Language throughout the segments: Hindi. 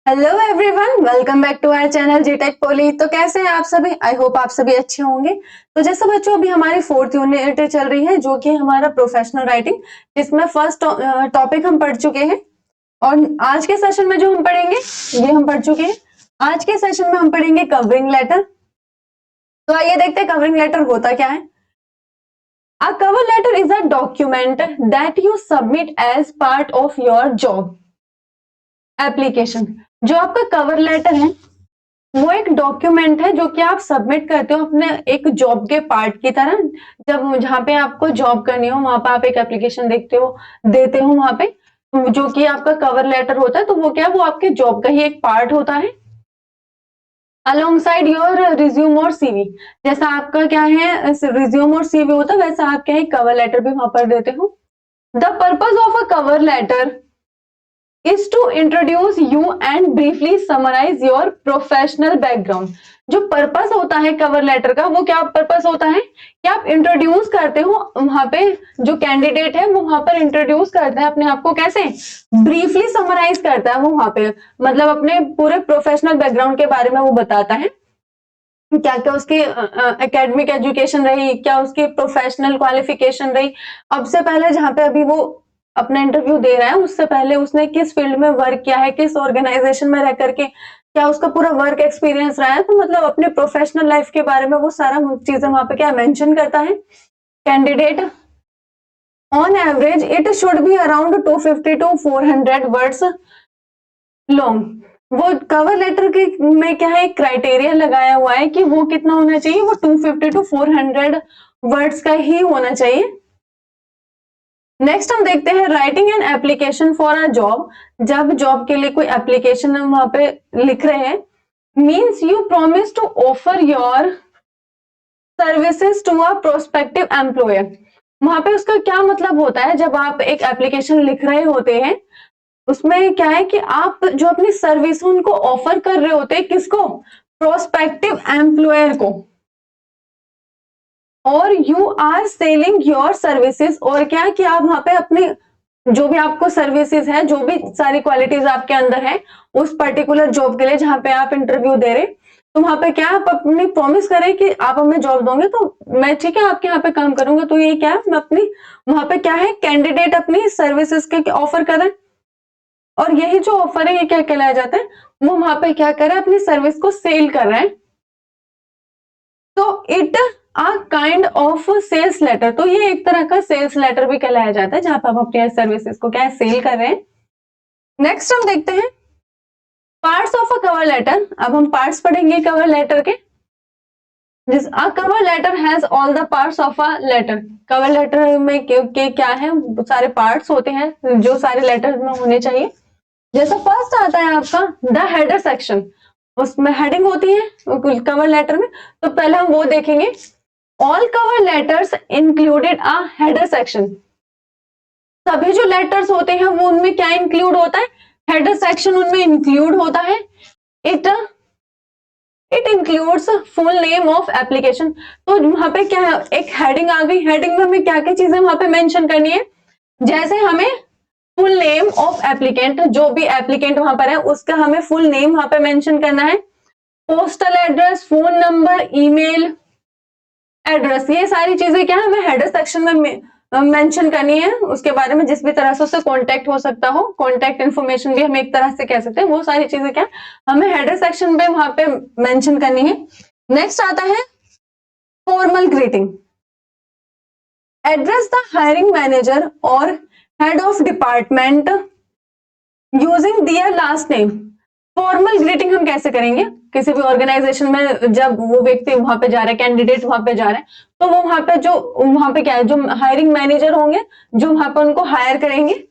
Hello everyone, welcome back to our channel G tech poly. तो कैसे हैं आप सभी? आई होप आप सभी अच्छे होंगे। तो जैसे बच्चों अभी हमारी 4th यूनिट चल रही है जो कि हमारा प्रोफेशनल राइटिंग, जिसमें फर्स्ट टॉपिक हम पढ़ चुके हैं और आज के सेशन में जो हम पढ़ेंगे ये हम पढ़ चुके हैं। आज के सेशन में हम पढ़ेंगे कवरिंग लेटर। तो आइए देखते हैं कवरिंग लेटर होता क्या है। A cover letter is a document that you submit as part of your job application। जो आपका कवर लेटर है वो एक डॉक्यूमेंट है जो कि आप सबमिट करते हो अपने एक जॉब के पार्ट की तरह। जब जहां पे आपको जॉब करनी हो वहां पे आप एक एप्लीकेशन देते हो वहां पे, जो कि आपका कवर लेटर होता है। तो वो क्या है, वो आपके जॉब का ही एक पार्ट होता है अलोंगसाइड योर रिज्यूम और सीवी। जैसा आपका क्या है रिज्यूम और सीवी होता है, वैसा आप क्या है कवर लेटर भी वहां पर देते हो। The purpose of a cover letter is to introduce you and briefly summarize your professional background। जो पर्पस होता है कवर लेटर का, वो क्या पर्पस होता है कि आप इंट्रोड्यूस करते हो वहां पे, जो कैंडिडेट है वो वहां पर इंट्रोड्यूस करता है अपने आप को, कैसे ब्रीफली समराइज करता है वो वहां पे, मतलब अपने पूरे प्रोफेशनल बैकग्राउंड के बारे में वो बताता है क्या क्या उसकी एकेडमिक एजुकेशन रही, क्या उसकी प्रोफेशनल क्वालिफिकेशन रही। अब से पहले जहां पे अभी वो अपना इंटरव्यू दे रहा है उससे पहले उसने किस फील्ड में वर्क किया है, किस ऑर्गेनाइजेशन में रह करके क्या उसका पूरा वर्क एक्सपीरियंस रहा है। तो मतलब अपने प्रोफेशनल लाइफ के बारे में वो सारा चीजें वहां पे क्या मेंशन करता है candidate. On average it should be around 250 to 400 words long. वो कवर लेटर के में क्या है, एक क्राइटेरिया लगाया हुआ है कि वो कितना होना चाहिए, वो 250 to 400 वर्ड्स का ही होना चाहिए। नेक्स्ट हम देखते हैं writing an application for a job. जब जॉब के लिए कोई एप्लीकेशन हम वहां पे लिख रहे हैं, means you promise to offer your services to a prospective employer. वहां पे उसका क्या मतलब होता है, जब आप एक एप्लीकेशन लिख रहे होते हैं उसमें क्या है कि आप जो अपनी सर्विस उनको ऑफर कर रहे होते हैं, किसको, प्रोस्पेक्टिव एम्प्लॉयर को। और you are selling your services, और क्या है कि आप वहां पे अपने जो भी आपको सर्विसेज है, जो भी सारी क्वालिटीज आपके अंदर है उस पर्टिकुलर जॉब के लिए जहां पे आप इंटरव्यू दे रहे, तो वहां पे क्या आप अपनी प्रॉमिस करें कि आप हमें जॉब दोगे तो मैं ठीक है आपके यहाँ पे काम करूंगा। तो ये क्या है, मैं अपनी वहां पे क्या है कैंडिडेट अपनी सर्विसेज के ऑफर कर रहे हैं, और यही जो ऑफर है ये क्या कहलाया जाता है, वो वहां पे क्या कर रहे हैं, अपनी सर्विस को सेल कर रहे हैं। तो it a kind of sales letter. तो ये एक तरह का सेल्स लेटर भी कहलाया जाता है, जहां पर आप अपनी सर्विसेज को क्या है सेल कर रहे हैं। नेक्स्ट हम देखते हैं parts of a cover letter. अब हम पार्ट्स पढ़ेंगे कवर लेटर के। जिस a cover letter has all the parts of a letter. Cover letter में के क्या है, सारे पार्ट्स होते हैं जो सारे लेटर में होने चाहिए। जैसा फर्स्ट आता है आपका द हेडर सेक्शन, उसमें हेडिंग होती है कवर लेटर में। तो पहले हम वो देखेंगे। All cover letters included a header section. सभी जो लेटर्स होते हैं वो उनमें क्या इंक्लूड होता है, हेडर सेक्शन उनमें इंक्लूड होता है। It includes full name of application. तो वहां पे क्या है, एक हेडिंग आ गई, हेडिंग में हमें क्या क्या चीजें वहां पे मेंशन करनी है, जैसे हमें फुल नेम ऑफ एप्लीकेंट, जो भी एप्लीकेंट वहां पर है उसका हमें फुल नेम वहां पे मेंशन करना है, postal address, phone number, email address, ये सारी चीजें क्या हमें हेडर सेक्शन में मेंशन करनी है। उसके बारे में जिस भी तरह से उससे कांटेक्ट हो सकता हो, कांटेक्ट इन्फॉर्मेशन भी हम एक तरह से कह सकते हैं, वो सारी चीजें क्या हमें हेडर सेक्शन पे वहां पे मेंशन करनी है। नेक्स्ट आता है formal greeting. Address the hiring manager और head of department using their last name. Formal greeting हम कैसे करेंगे, किसी भी ऑर्गेनाइजेशन में जब वो व्यक्ति वहां पे जा रहा है, कैंडिडेट वहां पे जा रहा है, तो वो वहां पे क्या है, जो हायरिंग मैनेजर होंगे जो वहां पे उनको हायर करेंगे,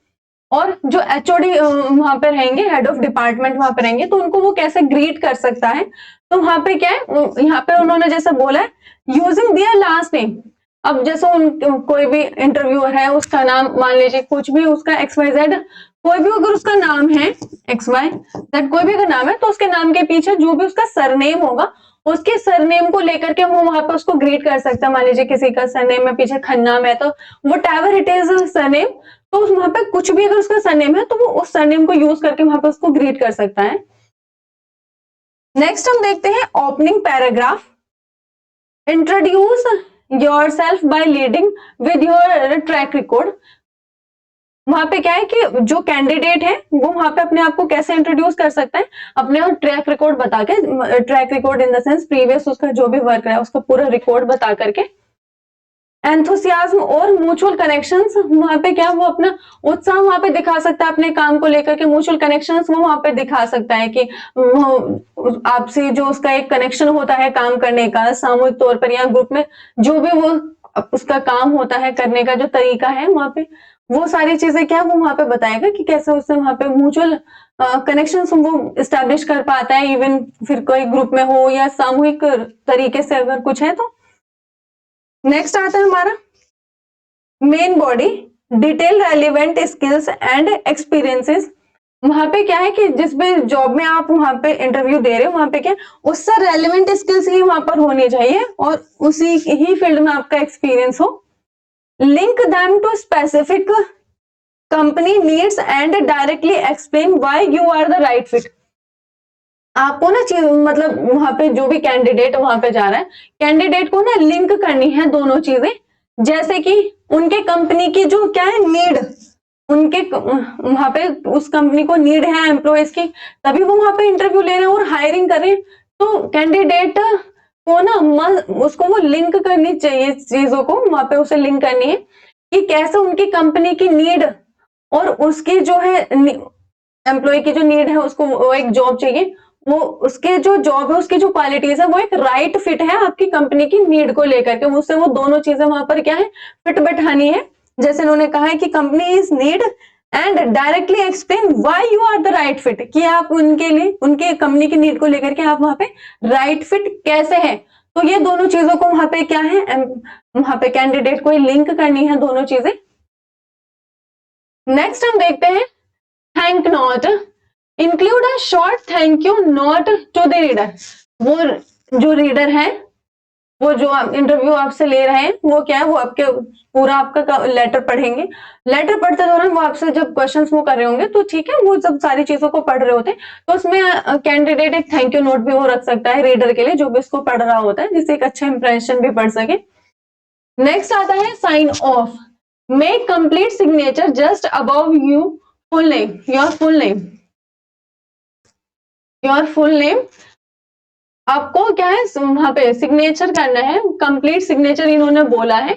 और जो एचओडी वहां पे रहेंगे, हेड ऑफ डिपार्टमेंट वहां पे रहेंगे, तो उनको वो कैसे ग्रीट कर सकता है। तो वहां पे क्या है, यहाँ पे उन्होंने जैसे बोला है यूजिंग दियर लास्ट नेम। अब जैसे कोई भी इंटरव्यूअर है, उसका नाम मान लीजिए कुछ भी, उसका XYZ कोई भी अगर उसका नाम है XYZ कोई भी अगर नाम है, तो उसके नाम के पीछे जो भी उसका सरनेम होगा उसके सरनेम को लेकर के वो वहां पे उसको ग्रीट कर सकता है। मान लीजिए किसी का सरनेम में पीछे खन्ना में, तो what ever it is surname, तो वहां पे कुछ भी अगर उसका सरनेम है तो वो उस सरनेम को यूज करके वहां पे उसको ग्रीट कर सकता है। नेक्स्ट हम देखते हैं opening paragraph. Introduce your self bye leading with your track record. वहां पे क्या है कि जो कैंडिडेट है वो वहां पे अपने आप को कैसे इंट्रोड्यूस कर सकता है, अपने और ट्रैक रिकॉर्ड बता के, track record in the sense previous उसका जो भी वर्क रहा है उसका पूरा रिकॉर्ड बता करके। एंथुसियाज्म और म्यूचुअल कनेक्शंस, वहां पे क्या वो अपना उत्साह वहां पे दिखा सकता है अपने काम को लेकर के। म्यूचुअल कनेक्शंस वो वहां पे दिखा सकता है कि आपसे जो उसका एक कनेक्शन होता है काम करने का सामूहिक तौर पर या ग्रुप में, जो भी वो उसका काम होता है करने का जो तरीका है वहां पे, वो सारी चीजें क्या वो वहां पे बताएगा कि कैसे उससे वहां पे म्यूचुअल कनेक्शन वो स्टैब्लिश कर पाता है, इवन फिर कोई ग्रुप में हो या सामूहिक तरीके से अगर कुछ है तो। नेक्स्ट आता है हमारा main body, detail relevant skills and experiences. वहां पे क्या है कि जिस भी जॉब में आप वहां पे इंटरव्यू दे रहे हो वहां पे क्या उससे रेलिवेंट स्किल्स ही वहां पर होनी चाहिए और उसी ही फील्ड में आपका एक्सपीरियंस हो। Link them to specific company needs and directly explain why you are the right fit. आपको ना चीज मतलब वहां पे जो भी कैंडिडेट वहां पे जा रहा है, कैंडिडेट को ना लिंक करनी है दोनों चीजें, जैसे कि उनके कंपनी की जो क्या है नीड, उनके वहां पे उस कंपनी को नीड है एम्प्लॉयज की, तभी वो वहां पे इंटरव्यू ले रहे हैं और हायरिंग कर रहे हैं। तो कैंडिडेट को ना उसको वो लिंक करनी चाहिए चीजों को, वहां पे उसे लिंक करनी है कि कैसे उनकी कंपनी की नीड और उसकी जो है एम्प्लॉय की जो नीड है, उसको वो एक जॉब चाहिए, वो उसके जो जॉब है उसकी जो क्वालिटीज है वो एक राइट फिट है आपकी कंपनी की नीड को लेकर के, उससे वो दोनों चीजें वहां पर क्या है फिट बैठानी है। जैसे उन्होंने कहा है कि company is need and directly explain why you are the right fit, कि आप उनके लिए उनके कंपनी की नीड को लेकर के आप वहां पे राइट फिट कैसे है। तो ये दोनों चीजों को वहां पे क्या है वहां पे कैंडिडेट को लिंक करनी है दोनों चीजें। नेक्स्ट हम देखते हैं thank note, include a short thank you note to the reader. वो जो रीडर है वो जो इंटरव्यू आपसे ले रहे हैं वो क्या है वो आपके पूरा आपका लेटर पढ़ेंगे, लेटर पढ़ते दौरान वो आपसे जब क्वेश्चंस वो कर रहे होंगे तो ठीक है वो जब सारी चीजों को पढ़ रहे होते हैं तो उसमें कैंडिडेट एक थैंक यू नोट भी वो रख सकता है रीडर के लिए जो भी इसको पढ़ रहा होता है, जिससे एक अच्छा इंप्रेशन भी पढ़ सके। नेक्स्ट आता है sign off, make complete signature just above you full name, your full name, your full name. आपको क्या है वहां पे सिग्नेचर करना है, कंप्लीट सिग्नेचर इन्होंने बोला है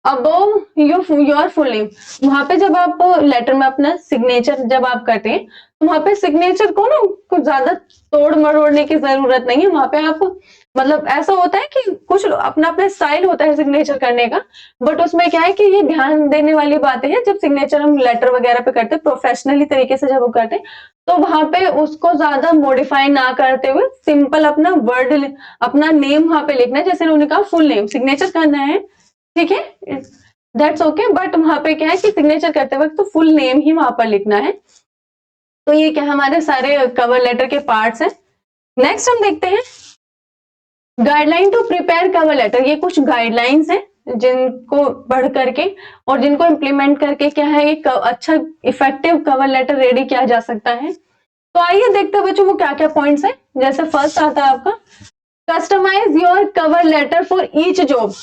अबव योर फुल नेम। वहां पे जब आप लेटर में अपना सिग्नेचर जब आप करते हैं तो वहां पे सिग्नेचर को ना कुछ ज्यादा तोड़ मरोड़ने की जरूरत नहीं है। वहां पे आप मतलब ऐसा होता है कि कुछ अपना अपना स्टाइल होता है सिग्नेचर करने का, बट उसमें क्या है कि ये ध्यान देने वाली बातें हैं जब सिग्नेचर हम लेटर वगैरह पे करते हैं प्रोफेशनली तरीके से जब वो करते हैं तो वहां पे उसको ज्यादा मॉडिफाई ना करते हुए सिंपल अपना वर्ड अपना नेम वहां पे लिखना है। जैसे उन्होंने कहा फुल नेम सिग्नेचर करना है, ठीक है दैट्स ओके, बट वहां पे क्या है कि सिग्नेचर करते वक्त तो फुल नेम ही वहां पर लिखना है। तो ये क्या हमारे सारे कवर लेटर के पार्ट्स हैं। नेक्स्ट हम देखते हैं guideline to prepare cover letter. ये कुछ गाइडलाइंस हैं जिनको पढ़ करके और जिनको इम्प्लीमेंट करके क्या है एक अच्छा इफेक्टिव कवर लेटर रेडी किया जा सकता है। तो आइए देखते हैं बच्चों वो क्या क्या पॉइंट्स है। जैसे फर्स्ट आता है आपका customize your cover letter for each job.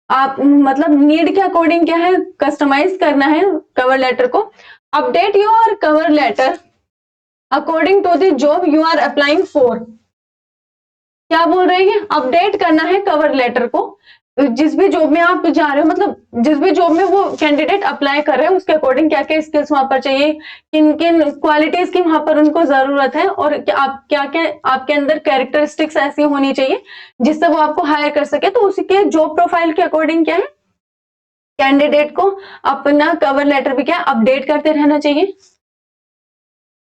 आप मतलब नीड के अकॉर्डिंग क्या है कस्टमाइज करना है कवर लेटर को। Update your cover letter according to the job you are applying for. क्या बोल रहे हैं अपडेट करना है कवर लेटर को जिस भी जॉब में आप जा रहे हो, मतलब जिस भी जॉब में वो कैंडिडेट अप्लाई कर रहे हैं उसके अकॉर्डिंग क्या क्या स्किल्स वहां पर चाहिए, किन किन क्वालिटीज की वहां पर उनको जरूरत है और क्या क्या आपके अंदर कैरेक्टरिस्टिक्स ऐसी होनी चाहिए जिससे वो आपको हायर कर सके। तो उसी के जॉब प्रोफाइल के अकॉर्डिंग क्या है कैंडिडेट को अपना कवर लेटर भी क्या अपडेट करते रहना चाहिए।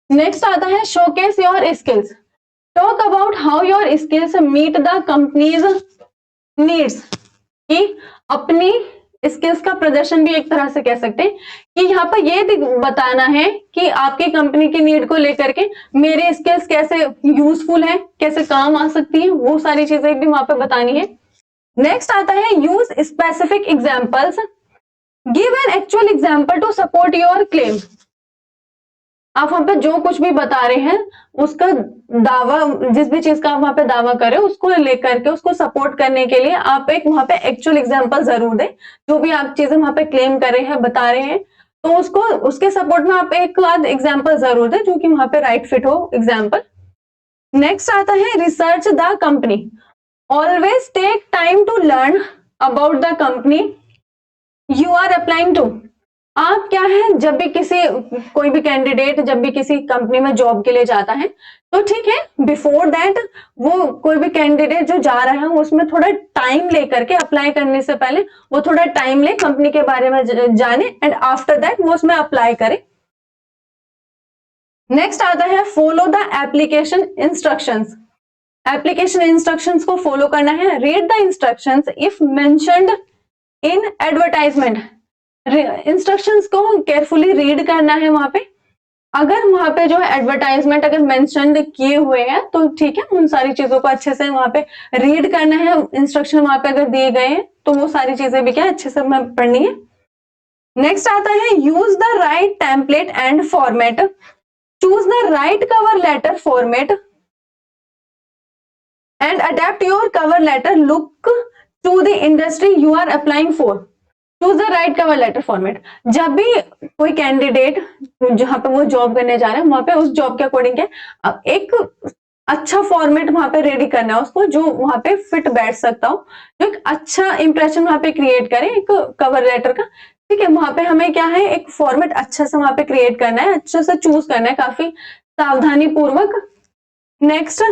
नेक्स्ट आता है showcase your skills, talk about how your skills meet the company's needs. कि अपनी स्किल्स का प्रदर्शन भी एक तरह से कह सकते हैं कि यहाँ पर ये बताना है कि आपकी कंपनी की नीड को लेकर के मेरी स्किल्स कैसे यूजफुल है, कैसे काम आ सकती है, वो सारी चीजें भी वहां पे बतानी है। नेक्स्ट आता है use specific examples, give an actual example to support your claim. आप वहां पे जो कुछ भी बता रहे हैं उसका दावा, जिस भी चीज का आप वहां पे दावा करें उसको लेकर के उसको सपोर्ट करने के लिए आप एक वहां पे एक्चुअल एग्जांपल जरूर दें। जो भी आप चीजें वहां पे क्लेम कर रहे हैं, बता रहे हैं, तो उसको उसके सपोर्ट में आप एक आध एग्जाम्पल जरूर दें जो कि वहां पे राइट फिट हो एग्जाम्पल। नेक्स्ट आता है research the company. Always take time to learn about the company you are applying to. आप क्या है, जब भी कोई भी कैंडिडेट जब भी किसी कंपनी में जॉब के लिए जाता है तो ठीक है, बिफोर दैट वो कोई भी कैंडिडेट जो जा रहा है उसमें थोड़ा टाइम लेकर के, अप्लाई करने से पहले वो थोड़ा टाइम ले कंपनी के बारे में जाने, एंड आफ्टर दैट वो उसमें अप्लाई करे। नेक्स्ट आता है follow the application instructions. Application instructions को फॉलो करना है। Read the instructions if mentioned in advertisement. Instructions को केयरफुली रीड करना है वहां पे। अगर वहां पे जो है एडवर्टाइजमेंट अगर मेंशन किए हुए हैं तो ठीक है, उन सारी चीजों को अच्छे से वहां पे रीड करना है। इंस्ट्रक्शन वहां पे अगर दिए गए हैं तो वो सारी चीजें भी क्या अच्छे से पढ़नी है। नेक्स्ट आता है use the right template and format. Choose the right cover letter format and adapt your cover letter look to the industry you are applying for. Choose the right cover letter format. जब भी कोई कैंडिडेट जहां पे वो जॉब करने जा रहे हैं वहां पे उस जॉब के अकॉर्डिंग क्या एक अच्छा फॉर्मेट वहां पे रेडी करना है उसको, जो वहां पे फिट बैठ सकता हो, जो एक अच्छा इंप्रेशन वहां पे क्रिएट करे एक कवर लेटर का। ठीक है, वहां पे हमें क्या है एक फॉर्मेट अच्छा से वहां पे क्रिएट करना है, अच्छे से चूज करना है काफी सावधानी पूर्वक। Next,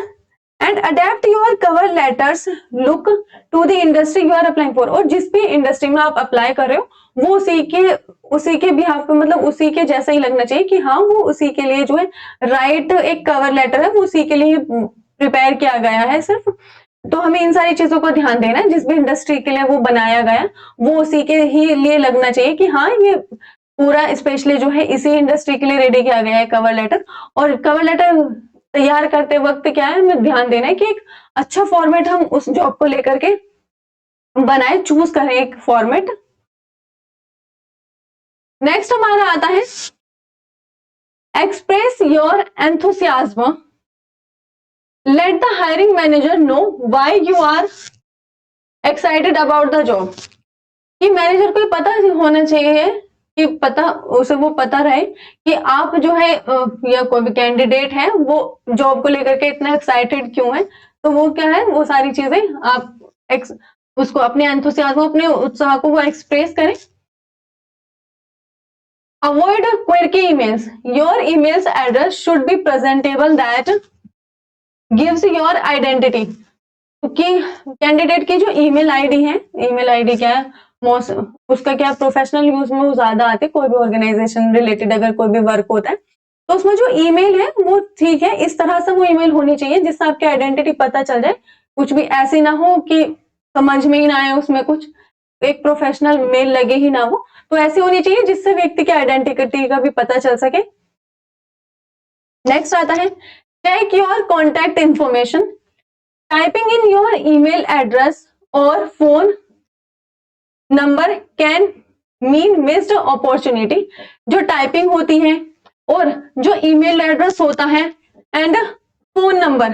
and adapt your cover letter's look to the industry you are applying for. और जिस भी इंडस्ट्री में आप अप्लाई कर रहे हो वो उसी के बिहाफ पे, मतलब उसी के जैसा ही लगना चाहिए कि हाँ वो उसी के लिए जो है राइट एक कवर लेटर है, वो उसी के लिए प्रिपेयर किया गया है सिर्फ। तो हमें इन सारी चीजों को ध्यान देना है, जिस भी इंडस्ट्री के लिए वो बनाया गया वो उसी के ही लिए लगना चाहिए कि हाँ ये पूरा स्पेशली जो है इसी इंडस्ट्री के लिए रेडी किया गया है कवर लेटर। और कवर लेटर तैयार करते वक्त क्या है हमें ध्यान देना है कि एक अच्छा फॉर्मेट हम उस जॉब को लेकर के बनाए, चूज करें एक फॉर्मेट। नेक्स्ट हमारा आता है express your enthusiasm. Let the hiring manager know why you are excited about the job. कि मैनेजर को पता होना चाहिए कि उसे वो पता रहे कि आप जो है या कोई भी कैंडिडेट है वो जॉब को लेकर के इतना एक्साइटेड क्यों है। तो वो क्या है वो सारी चीजें आप उसको अपने एंथुसियाज्म, अपने उत्साह को वो एक्सप्रेस करें। Avoid quickie emails. Your emails address should be presentable that gives your identity. क्योंकि कैंडिडेट की जो ईमेल आईडी है, ईमेल आईडी क्या है उसका क्या प्रोफेशनल यूज में वो ज्यादा आते हैं, कोई भी ऑर्गेनाइजेशन रिलेटेड अगर कोई भी वर्क होता है तो उसमें जो ईमेल है वो ठीक है इस तरह से वो ईमेल होनी चाहिए जिससे आपकी आइडेंटिटी पता चल जाए। कुछ भी ऐसी ना हो कि समझ में ही ना आए उसमें कुछ, एक प्रोफेशनल मेल लगे ही ना हो, तो ऐसी होनी चाहिए जिससे व्यक्ति की आइडेंटिटी का भी पता चल सके। नेक्स्ट आता है check your contact information. Typing in your email address और phone number can mean missed opportunity. जो टाइपिंग होती है और जो ईमेल एड्रेस होता है एंड फोन नंबर,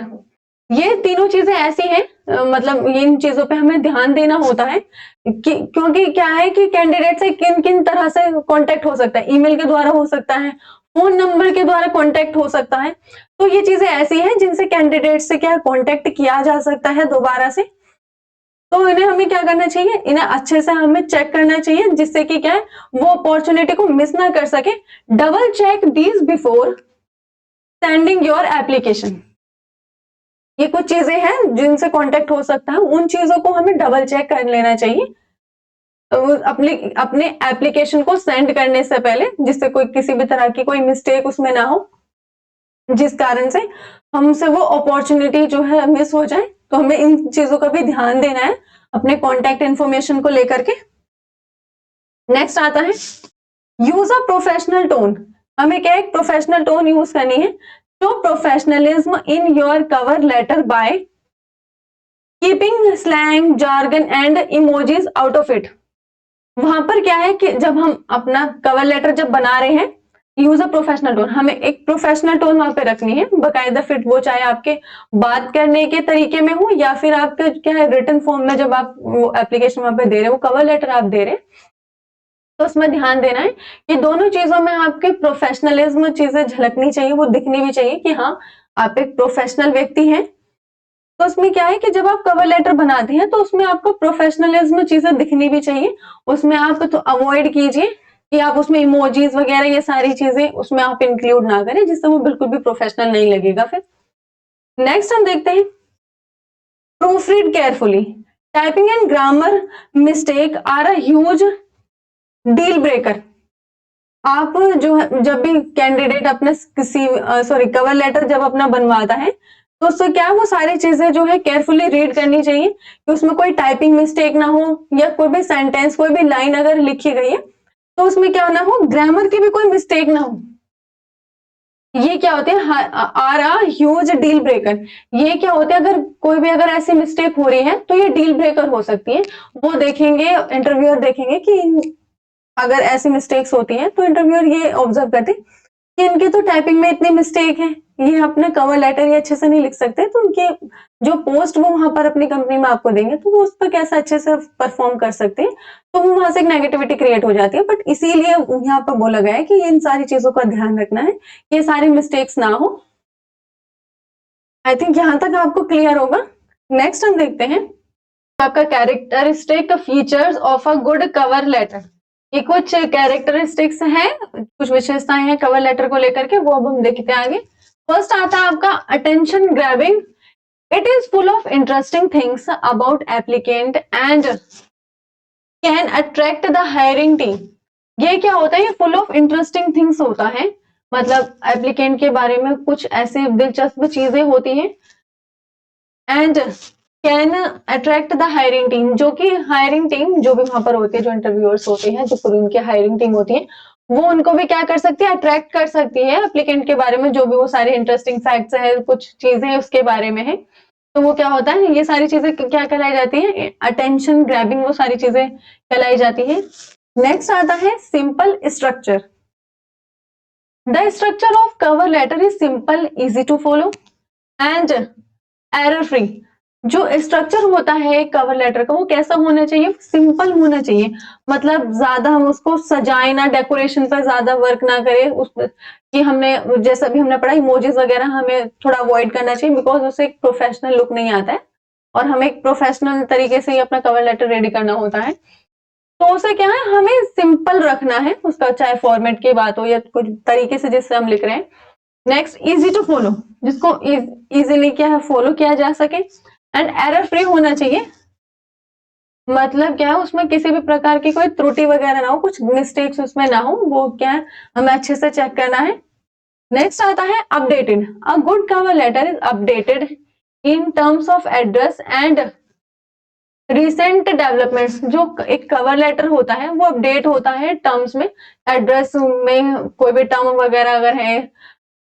ये तीनों चीजें ऐसी हैं, मतलब इन चीजों पे हमें ध्यान देना होता है क्योंकि क्या है कि कैंडिडेट से किन किन तरह से कांटेक्ट हो सकता है। ईमेल के द्वारा हो सकता है, फोन नंबर के द्वारा कांटेक्ट हो सकता है। तो ये चीजें ऐसी हैं जिनसे कैंडिडेट से क्या कांटेक्ट किया जा सकता है दोबारा से। तो इन्हें हमें क्या करना चाहिए, इन्हें अच्छे से हमें चेक करना चाहिए जिससे कि क्या है वो अपॉर्चुनिटी को मिस ना कर सके। Double check these before sending your application. ये कुछ चीजें हैं जिनसे कांटेक्ट हो सकता है, उन चीजों को हमें डबल चेक कर लेना चाहिए अपने एप्लीकेशन को सेंड करने से पहले, जिससे कोई किसी भी तरह की कोई मिस्टेक उसमें ना हो जिस कारण से हमसे वो अपॉर्चुनिटी जो है मिस हो जाए। तो हमें इन चीजों का भी ध्यान देना है अपने कॉन्टैक्ट इन्फॉर्मेशन को लेकर के। नेक्स्ट आता है यूज अ प्रोफेशनल टोन। हमें क्या एक प्रोफेशनल टोन यूज करनी है। Show professionalism in your cover letter by keeping slang, jargon and emojis out of it. वहां पर क्या है कि जब हम अपना कवर लेटर जब बना रहे हैं यूज अ प्रोफेशनल टोन, हमें एक प्रोफेशनल टोन वहां पे रखनी है बकायदा फिट, वो चाहे आपके बात करने के तरीके में हो या फिर आपके क्या है रिटन फॉर्म में जब आप वो एप्लीकेशन वहां पे दे रहे हैं, वो कवर लेटर आप दे रहे हैं, तो उसमें ध्यान देना है कि दोनों चीजों में आपके प्रोफेशनलिज्म चीजें झलकनी चाहिए, वो दिखनी भी चाहिए कि हाँ आप एक प्रोफेशनल व्यक्ति हैं। तो उसमें क्या है कि जब आप कवर लेटर बनाते हैं तो उसमें आपको प्रोफेशनलिज्म चीजें दिखनी भी चाहिए, उसमें आप तो अवॉइड कीजिए कि आप उसमें इमोजीज वगैरह ये सारी चीजें उसमें आप इंक्लूड ना करें, जिससे वो बिल्कुल भी प्रोफेशनल नहीं लगेगा। फिर नेक्स्ट हम देखते हैं proofread carefully, typing and grammar mistake are a huge deal breaker. आप जो है जब भी कैंडिडेट अपने किसी कवर लेटर जब अपना बनवाता है तो उससे क्या है वो सारी चीजें जो है केयरफुली रीड करनी चाहिए कि उसमें कोई टाइपिंग मिस्टेक ना हो, या कोई भी सेंटेंस कोई भी लाइन अगर लिखी गई है तो उसमें क्या ना हो, ग्रामर की भी कोई मिस्टेक ना हो। ये क्या होते हैं are a huge deal breaker, ये क्या होते हैं अगर कोई भी अगर ऐसी मिस्टेक हो रही है तो ये डील ब्रेकर हो सकती है। वो देखेंगे इंटरव्यूअर देखेंगे कि अगर ऐसी मिस्टेक्स होती हैं तो इंटरव्यूअर ये ऑब्जर्व करते हैं कि इनकी तो टाइपिंग में इतनी मिस्टेक है, ये अपना कवर लेटर ये अच्छे से नहीं लिख सकते, तो उनके जो पोस्ट वो वहां पर अपनी कंपनी में आपको देंगे तो वो उस पर कैसे अच्छे से परफॉर्म कर सकते हैं, तो वो वहां से एक नेगेटिविटी क्रिएट हो जाती है। बट इसीलिए यहाँ पर बोला गया है कि इन सारी चीजों का ध्यान रखना है, ये सारी मिस्टेक्स ना हो। आई थिंक यहाँ तक आपको क्लियर होगा। नेक्स्ट हम देखते हैं आपका characteristic features of a good cover letter. ये कुछ कैरेक्टरिस्टिक्स हैं, कुछ विशेषताएं हैं कवर लेटर को लेकर के, वो अब हम देखते हैं आगे। फर्स्ट आता है आपका attention grabbing, it is full of interesting things about applicant and can attract the hiring team. ये क्या होता है, ये फुल ऑफ इंटरेस्टिंग थिंग्स होता है, मतलब एप्लीकेंट के बारे में कुछ ऐसी दिलचस्प चीजें होती हैं, and can attract the hiring team, जो कि हायरिंग टीम जो भी वहां पर होती है, जो इंटरव्यूअर्स होते हैं, जो पूरी उनकी हायरिंग टीम होती है, वो उनको भी क्या कर सकती है, अट्रैक्ट कर सकती है एप्लीकेंट के बारे में, जो भी वो सारे इंटरेस्टिंग फैक्ट्स है, कुछ चीजें उसके बारे में है, तो वो क्या होता है, ये सारी चीजें क्या कहलाई जाती है, अटेंशन ग्रैबिंग, वो सारी चीजें कहलाई जाती है। नेक्स्ट आता है simple structure, the structure of cover letter is simple, easy to follow and error free. जो स्ट्रक्चर होता है कवर लेटर का वो कैसा होना चाहिए, सिंपल होना चाहिए, मतलब ज्यादा हम उसको सजाए ना, डेकोरेशन पर ज्यादा वर्क ना करें, उस कि हमने जैसा भी हमने पढ़ा इमोजीज वगैरह हमें थोड़ा अवॉइड करना चाहिए, बिकॉज उससे एक प्रोफेशनल लुक नहीं आता है और हमें एक प्रोफेशनल तरीके से ही अपना कवर लेटर रेडी करना होता है। तो उसे क्या है, हमें सिंपल रखना है उसका, चाहे फॉर्मेट की बात हो या कुछ तरीके से जिससे हम लिख रहे हैं। नेक्स्ट इजी टू फॉलो, जिसको इजीली क्या है फॉलो किया जा सके, एंड एरर फ्री होना चाहिए, मतलब क्या है उसमें किसी भी प्रकार की कोई त्रुटि वगैरह ना हो, कुछ मिस्टेक्स उसमें ना हो, वो क्या है हमें अच्छे से चेक करना है। नेक्स्ट आता है updated, a good cover letter is updated in terms of address and recent developments. जो एक कवर लेटर होता है वो अपडेट होता है टर्म्स में, एड्रेस में कोई भी टर्म वगैरह अगर है,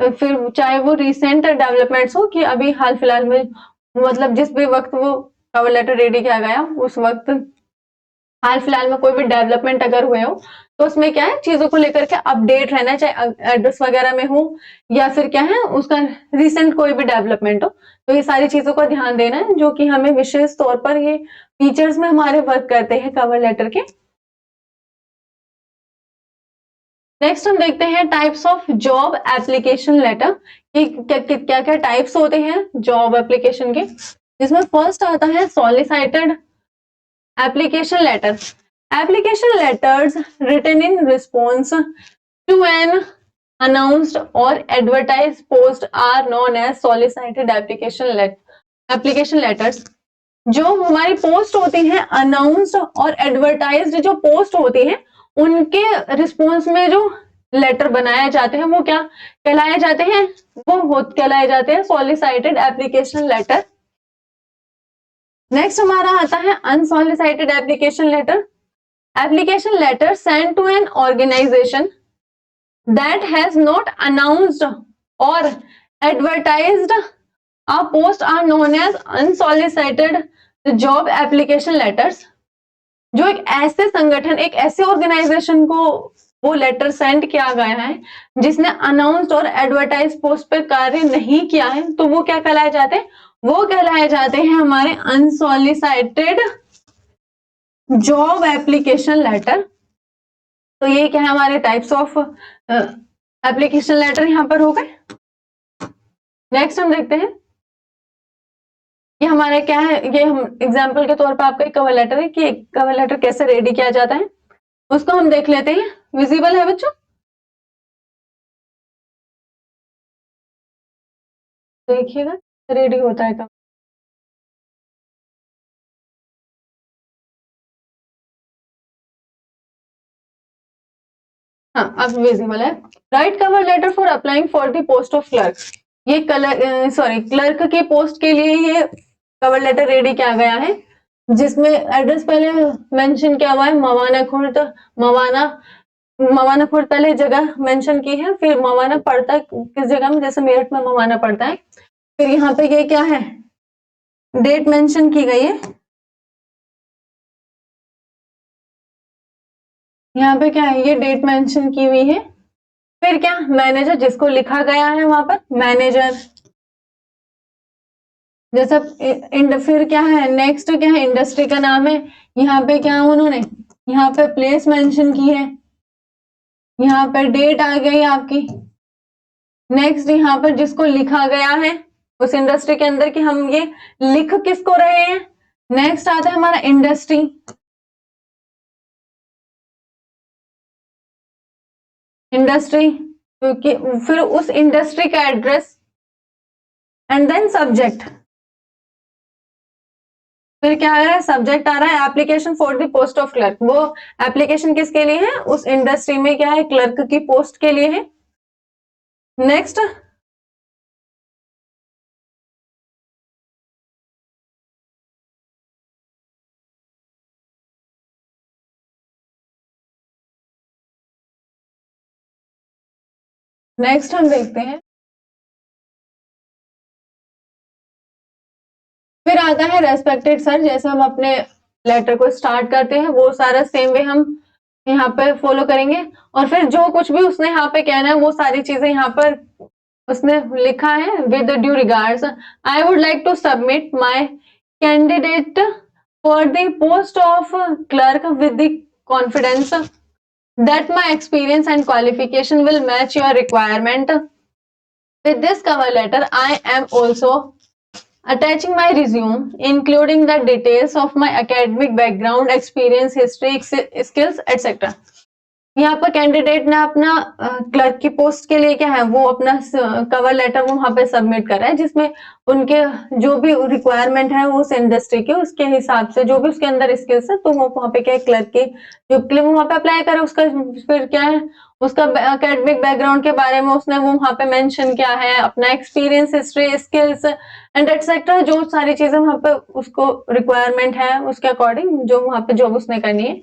फिर चाहे वो रिसेंट डेवलपमेंट्स हो कि अभी हाल फिलहाल में, मतलब जिस भी वक्त वो कवर लेटर रेडी किया गया उस वक्त हाल फिलहाल में कोई भी डेवलपमेंट अगर हुए हो तो उसमें क्या है चीजों को लेकर के अपडेट रहना, चाहे एड्रेस वगैरह में हो या फिर क्या है उसका रिसेंट कोई भी डेवलपमेंट हो, तो ये सारी चीजों का ध्यान देना है, जो कि हमें विशेष तौर पर ये फीचर्स में हमारे वर्क करते हैं कवर लेटर के। नेक्स्ट हम देखते हैं types of job application letter, कि क्या क्या टाइप्स होते हैं जॉब एप्लीकेशन के, जिसमें फर्स्ट आता है solicited application letter, application letters written in response to an announced or advertised post are known as solicited application letters। जो हमारी पोस्ट होती है अनाउंस्ड और एडवर्टाइज्ड जो पोस्ट होती है उनके रिस्पॉन्स में जो लेटर बनाए जाते हैं वो क्या कहलाए जाते हैं, वो कहलाए जाते हैं सॉलिसिटेड एप्लीकेशन लेटर। नेक्स्ट हमारा आता है unsolicited application letter, application letter send to an organization that has not announced or advertised a post are known as unsolicited job application letters। जो एक ऐसे संगठन एक ऐसे ऑर्गेनाइजेशन को वो लेटर सेंड किया गया है, जिसने अनाउंस्ड और एडवर्टाइज पोस्ट पे कार्य नहीं किया है, तो वो क्या कहलाए जाते हैं? वो कहलाए जाते हैं हमारे अनसॉलिसिटेड जॉब एप्लीकेशन लेटर। तो ये क्या है हमारे टाइप्स ऑफ एप्लीकेशन लेटर यहाँ पर हो गए। नेक्स्ट हम देखते हैं, ये हमारे क्या है, ये हम एग्जाम्पल के तौर पर आपका एक कवर लेटर है कि एक कवर लेटर कैसे रेडी किया जाता है उसको हम देख लेते हैं। विजिबल है बच्चों? देखिएगा रेडी होता है कब। हाँ अब विजिबल है। Write cover letter for applying for the post of clerk. ये क्लर्क की पोस्ट के लिए ये कवर लेटर रेडी किया गया है, जिसमें एड्रेस पहले मेंशन किया हुआ है मवाना खुर्द। मवाना मवाना खुर्द पहले जगह मेंशन की है, फिर मवाना पड़ता है किस जगह में, जैसे मेरठ में मवाना पड़ता है। फिर यहाँ पे ये क्या है, डेट मेंशन की गई है। यहाँ पे क्या है, ये डेट मेंशन की हुई है। फिर क्या, मैनेजर जिसको लिखा गया है वहां पर मैनेजर जैसा। फिर क्या है, नेक्स्ट क्या है, इंडस्ट्री का नाम है। यहाँ पे क्या उन्होंने यहाँ पे प्लेस मेंशन की है, यहाँ पर डेट आ गई आपकी। नेक्स्ट यहाँ पर जिसको लिखा गया है उस इंडस्ट्री के अंदर कि हम ये लिख किसको रहे हैं। नेक्स्ट आता है हमारा इंडस्ट्री, इंडस्ट्री क्योंकि फिर उस इंडस्ट्री का एड्रेस एंड देन सब्जेक्ट। फिर क्या आ रहा है, सब्जेक्ट आ रहा है application for the post of clerk. वो एप्लीकेशन किसके लिए है, उस इंडस्ट्री में क्या है क्लर्क की पोस्ट के लिए है। नेक्स्ट नेक्स्ट हम देखते हैं, फिर आता है रेस्पेक्टेड सर। जैसे हम अपने लेटर को स्टार्ट करते हैं वो सारा सेम वे हम यहाँ पे फॉलो करेंगे, और फिर जो कुछ भी उसने यहाँ पे कहना है वो सारी चीजें यहाँ पर उसने लिखा है। With due regards I would like to submit my candidate for the post of clerk with the confidence that my experience and qualification will match your requirement. With this cover letter, I am also attaching my resume, including the details of my academic background, experience, history, skills, etc. यहाँ पर कैंडिडेट ने अपना क्लर्क की पोस्ट के लिए क्या है वो अपना कवर लेटर वो वहां पे सबमिट कर रहा है, जिसमें उनके जो भी रिक्वायरमेंट है उस इंडस्ट्री के उसके हिसाब से जो भी उसके अंदर स्किल्स है तो वो वहां पे क्या है क्लर्क की जो क्लेम वहां पे अप्लाई करे उसका फिर क्या है उसका एकेडमिक बैकग्राउंड के बारे में उसने वो वहां पे मेंशन किया है, अपना experience, history, skills and etcetera, जो सारी चीजें वहां पे उसको रिक्वायरमेंट है उसके अकॉर्डिंग जो वहां पे जॉब उसने करनी है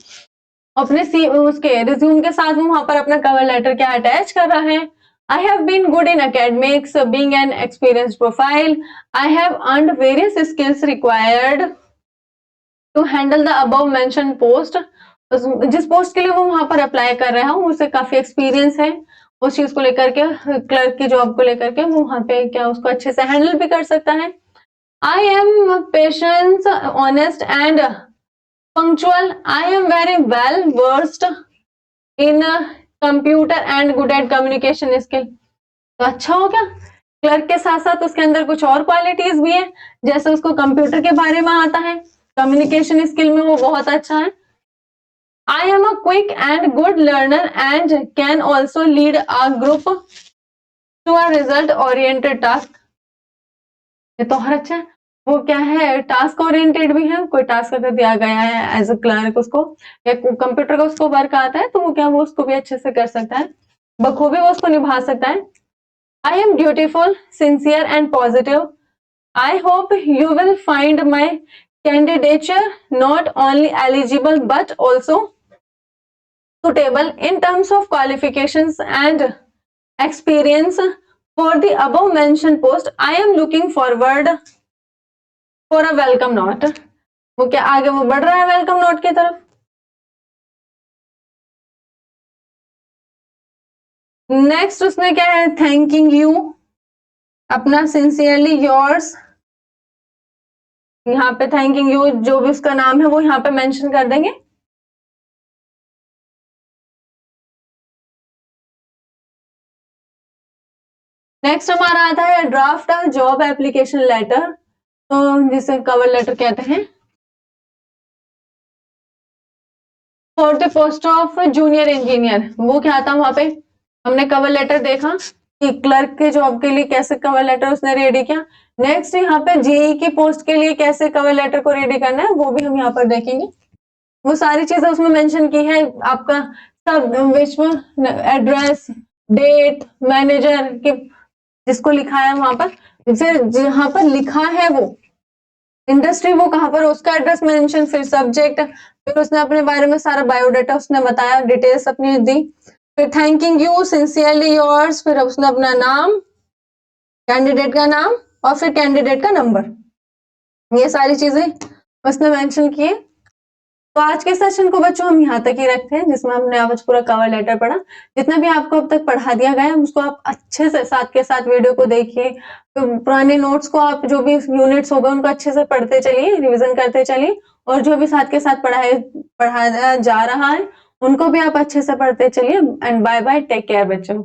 अपने उसके रिज्यूम के साथ वो वहां पर अपना कवर लेटर क्या अटैच कर रहा है। I have been good in academics, being an experienced profile. I have earned various skills required to handle the above mentioned post. जिस पोस्ट के लिए वो वहां पर अप्लाई कर रहा है उसे काफी एक्सपीरियंस है उस चीज को लेकर के, क्लर्क की जॉब को लेकर के वो वहां पे क्या उसको अच्छे से हैंडल भी कर सकता है। I am patient, honest and punctual. I am very well versed in computer and good at communication skill. तो अच्छा हो गया। क्लर्क के साथ साथ उसके अंदर कुछ और क्वालिटीज भी है, जैसे उसको कंप्यूटर के बारे में आता है, कम्युनिकेशन स्किल में वो बहुत अच्छा है। I am a quick and good learner and can also lead a group to a result oriented task. ये तो हर अच्छा है। वो क्या है टास्क ओरिएंटेड भी है, कोई टास्क अगर दिया गया है एज अ क्लर्क उसको या कंप्यूटर का उसको वर्क आता है तो वो क्या वो उसको भी अच्छे से कर सकता है, बखूबी वो उसको निभा सकता है। I am beautiful, sincere and positive. I hope you will find my candidature not only eligible but also suitable in terms of qualifications and experience for the above mentioned post. I am looking forward for a welcome note. वो क्या आगे वो बढ़ रहा है वेलकम नोट की तरफ। नेक्स्ट उसमें क्या है, थैंकिंग यू, अपना सिंसियरली योर्स, यहाँ पे थैंकिंग यू जो भी उसका नाम है वो यहाँ पे मेंशन कर देंगे। नेक्स्ट हमारा आता है draft a job application letter, तो जिसे कवर लेटर कहते हैं। For the post of junior engineer, वो क्या था वहां पे, हमने कवर लेटर देखा कि क्लर्क के जॉब के लिए कैसे कवर लेटर उसने रेडी किया। नेक्स्ट यहाँ पे जेई की पोस्ट के लिए कैसे कवर लेटर को रेडी करना है वो भी हम यहाँ पर देखेंगे। वो सारी चीजें उसमें मेंशन की है, आपका सब विश्व, एड्रेस, डेट, मैनेजर के जिसको लिखा है वहां पर, फिर जहां पर लिखा है वो इंडस्ट्री वो कहाँ पर, उसका एड्रेस मेंशन, फिर सब्जेक्ट, फिर उसने अपने बारे में सारा बायोडाटा उसने बताया, डिटेल्स अपनी दी, फिर थैंकिंग यू, सिंसियरली योर्स, फिर उसने अपना नाम, कैंडिडेट का नाम और फिर कैंडिडेट का नंबर, ये सारी चीजें उसने मेंशन की है। तो आज के सेशन को बच्चों हम यहाँ तक ही रखते हैं, जिसमें हमने आज पूरा कवर लेटर पढ़ा। जितना भी आपको अब तक पढ़ा दिया गया है उसको आप अच्छे से साथ के साथ वीडियो को देखिए, तो पुराने नोट्स को आप जो भी यूनिट्स हो गए उनको अच्छे से पढ़ते चलिए, रिविजन करते चलिए, और जो भी साथ के साथ पढ़ाया जा रहा है उनको भी आप अच्छे से पढ़ते चलिए। And bye bye, take care बच्चों।